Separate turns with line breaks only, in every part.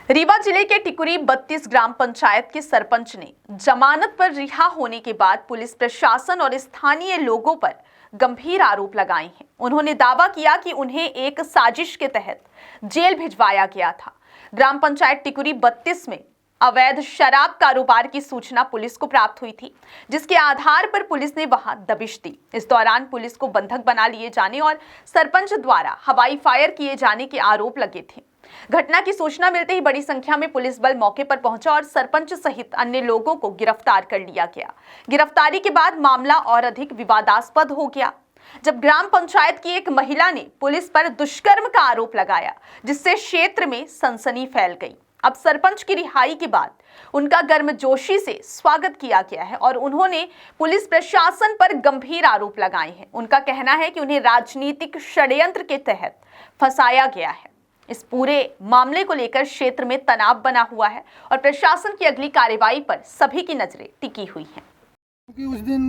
रीवा जिले के टिकुरी 32 ग्राम पंचायत के सरपंच ने जमानत पर रिहा होने के बाद पुलिस प्रशासन और स्थानीय लोगों पर गंभीर आरोप लगाए हैं। उन्होंने दावा किया कि उन्हें एक साजिश के तहत जेल भिजवाया गया था। ग्राम पंचायत टिकुरी 32 में अवैध शराब कारोबार की सूचना पुलिस को प्राप्त हुई थी, जिसके आधार पर पुलिस ने वहां दबिश दी। इस दौरान पुलिस को बंधक बना लिए जाने और सरपंच द्वारा हवाई फायर किए जाने के आरोप लगे थे। घटना की सूचना मिलते ही बड़ी संख्या में पुलिस बल मौके पर पहुंचा और सरपंच सहित अन्य लोगों को गिरफ्तार कर लिया गया। गिरफ्तारी के बाद मामला और अधिक विवादास्पद हो गया, जब ग्राम पंचायत की एक महिला ने पुलिस पर दुष्कर्म का आरोप लगाया, जिससे क्षेत्र में सनसनी फैल गई। अब सरपंच की रिहाई के बाद उनका गर्मजोशी से स्वागत किया गया है और उन्होंने पुलिस प्रशासन पर गंभीर आरोप लगाए हैं। उनका कहना है कि उन्हें राजनीतिक षड्यंत्र के तहत फंसाया गया है। इस पूरे मामले को लेकर क्षेत्र में तनाव बना हुआ है और प्रशासन की अगली कार्रवाई पर सभी की नजरें टिकी हुई हैं।
क्योंकि उस दिन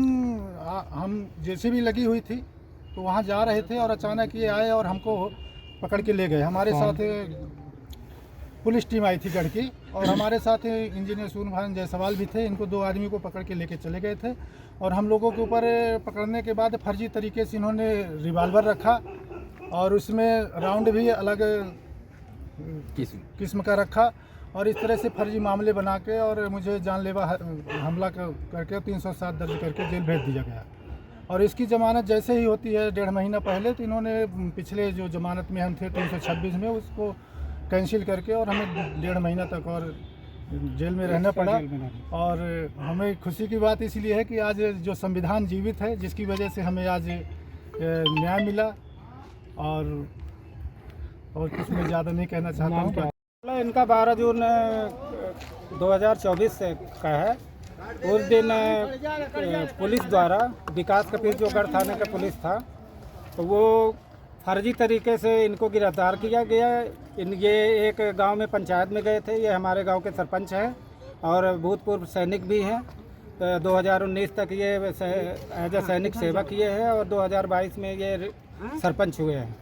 हम जेसीबी लगी हुई थी तो वहाँ जा रहे थे और अचानक ये आए और हमको पकड़ के ले गए। हमारे साथ पुलिस टीम आई थी गढ़ की और हमारे साथ इंजीनियर सूर्यभान जायसवाल भी थे। इनको 2 आदमी को पकड़ के लेके चले गए थे और हम लोगों के ऊपर पकड़ने के बाद फर्जी तरीके से इन्होंने रिवाल्वर रखा और उसमें राउंड भी अलग किस्म का रखा और इस तरह से फर्जी मामले बना के और मुझे जानलेवा हमला करके 307 दर्ज करके जेल भेज दिया गया। और इसकी ज़मानत जैसे ही होती है 1.5 महीना पहले, तो इन्होंने पिछले जो ज़मानत में हम थे 326 में, उसको कैंसिल करके और हमें 1.5 महीना तक और जेल में रहना पड़ा। और हमें खुशी की बात इसलिए है कि आज जो संविधान जीवित है, जिसकी वजह से हमें आज न्याय मिला। और कुछ मैं ज़्यादा नहीं कहना चाहता हूँ।
इनका 12 जून 2024 से का है। उस दिन पुलिस द्वारा विकास कपिल जो गढ़ थाने का पुलिस था, तो वो फर्जी तरीके से इनको गिरफ्तार किया गया। ये एक गांव में पंचायत में गए थे। ये हमारे गांव के सरपंच हैं और भूतपूर्व सैनिक भी हैं। 2019 तक ये एज ए सैनिक सेवा किए हैं और 2022 में ये सरपंच हुए हैं।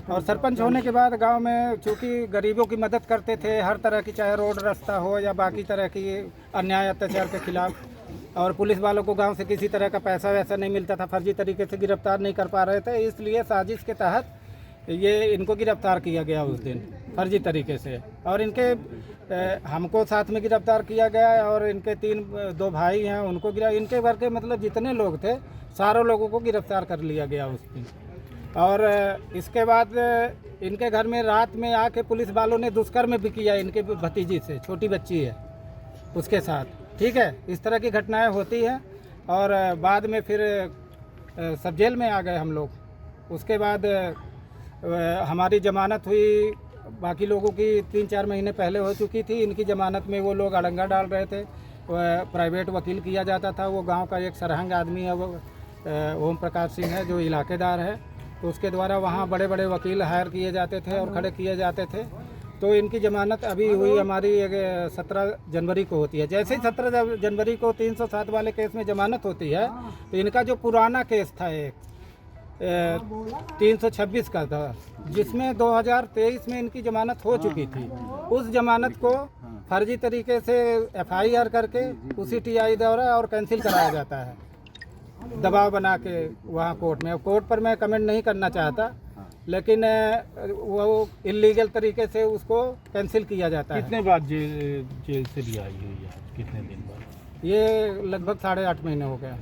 और सरपंच होने के बाद गांव में चूँकि गरीबों की मदद करते थे, हर तरह की, चाहे रोड रास्ता हो या बाकी तरह की अन्याय अत्याचार के खिलाफ, और पुलिस वालों को गांव से किसी तरह का पैसा वैसा नहीं मिलता था, फर्जी तरीके से गिरफ्तार नहीं कर पा रहे थे, इसलिए साजिश के तहत ये इनको गिरफ्तार किया गया उस दिन फर्जी तरीके से। और इनके हमको साथ में गिरफ्तार किया गया और इनके 2 भाई हैं, उनको इनके वर्ग के मतलब जितने लोग थे सारों लोगों को गिरफ्तार कर लिया गया उस दिन। और इसके बाद इनके घर में रात में आके पुलिस वालों ने दुष्कर्म भी किया इनके भतीजी से, छोटी बच्ची है उसके साथ। ठीक है, इस तरह की घटनाएं होती हैं। और बाद में फिर सब जेल में आ गए हम लोग। उसके बाद हमारी जमानत हुई, बाकी लोगों की 3-4 महीने पहले हो चुकी थी। इनकी जमानत में वो लोग अड़ंगा डाल रहे थे। प्राइवेट वकील किया जाता था। वो गांव का एक सरहंग आदमी है, वो ओम प्रकाश सिंह है, जो इलाकेदार है, तो उसके द्वारा वहाँ बड़े बड़े वकील हायर किए जाते थे और खड़े किए जाते थे। तो इनकी ज़मानत अभी हुई हमारी 17 जनवरी को होती है। जैसे ही 17 जनवरी को 307 वाले केस में ज़मानत होती है, तो इनका जो पुराना केस था एक 326 का था, जिसमें 2023 में इनकी ज़मानत हो चुकी थी, उस ज़मानत को फर्जी तरीके से FIR करके उसी TI द्वारा और कैंसिल कराया जाता है, दबाव बना के वहाँ कोर्ट में। कोर्ट पर मैं कमेंट नहीं करना चाहता, लेकिन वो इलीगल तरीके से उसको कैंसिल किया जाता है।
कितने बाद जेल से रिहाई हुई है? कितने दिन बाद?
ये लगभग 8.5 महीने हो गया।